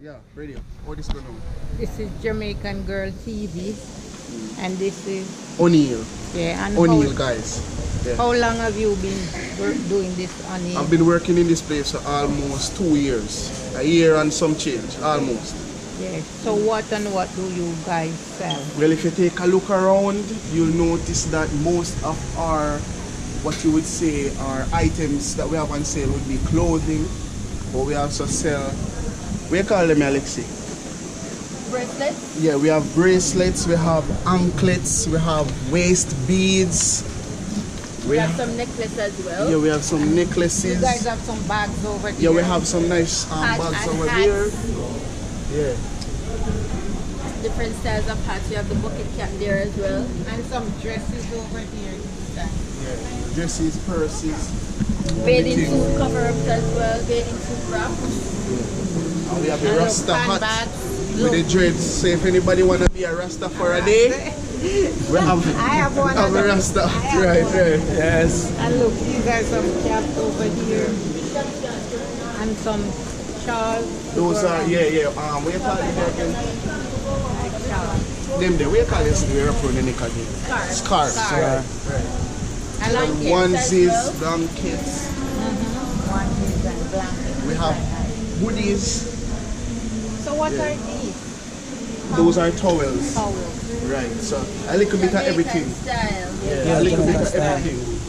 Yeah, radio. What is going on? This is Jamaican Girl TV, and this is O'Neill. yeah. And O'Neill, guys. Yeah. how long have you been doing this, O'Neill? I've been working in this place for almost 2 years. A year and some change, almost. Yeah. So what and what do you guys sell? Well, if you take a look around, you'll notice that most of our, what you would say, our items that we have on sale would be clothing, but we also sell, what do you call them, Alexi? Bracelets? Yeah, we have bracelets, we have anklets, we have waist beads. We have some necklaces as well. Yeah, we have some necklaces. You guys have some bags over here. Yeah, we have some nice bags over here. Yeah. Different styles of hats. We have the bucket cap there as well. And some dresses over here. Yeah. Dresses, purses. Bathing everything. suit cover-ups as well. Bathing suit wraps. And we have the And Rasta hat handbags. with the dreads. So if anybody want to be a Rasta for a day, we have, I have one have of a them. Rasta. I have Right, one. right. Yes. And look, these are some caps over here. And some shawls. Those are, yeah. What do you call it there again? Like shawls. Them there. What do you call this? We're up on the neck again. Scarves. Scarves. Right. And like Onesies, blankets. onesies and blankets. We have hoodies. So what Yeah. are these? Those are towels. Towels. Right. So a little bit of everything. Style. Yeah, a little bit Jamaican of style. everything.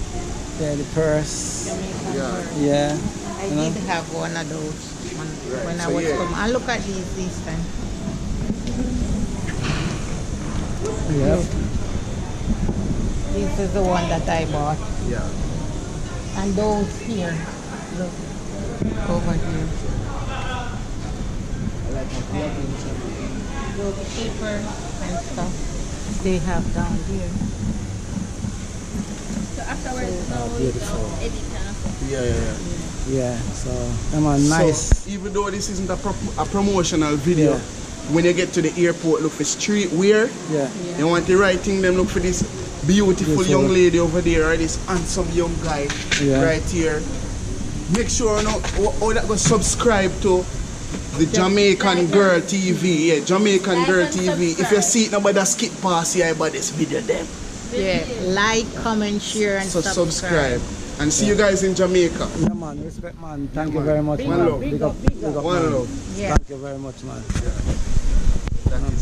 Yeah, the purse. Jamaican Yeah. girl. Yeah. I You know? did have one of those when Right, I so was yeah. from. And look at these time. Yep. This is the one that I bought. Yeah. And those here, look, over here. Those papers and stuff they have down here. So afterwards, now we beautiful. edit. Yeah. Yeah. So, I'm nice. So even though this isn't a promotional video, Yeah. when you get to the airport, look for streetwear. Yeah. You want the right thing, then look for this beautiful Beautiful. young lady over there, or this handsome young guy Yeah. right here. Make sure you know all that go subscribe to the Jamaican Girl TV. Yeah, Jamaican Like Girl and TV. If you see it, nobody skip past here about this video them. Yeah, like, comment, share, and So subscribe. And see you guys in Jamaica. Yeah, man. Respect, man. Thank you man. very much, Big One man. love. Big up, big up. man. One love. Yeah. Thank you very much, man. That is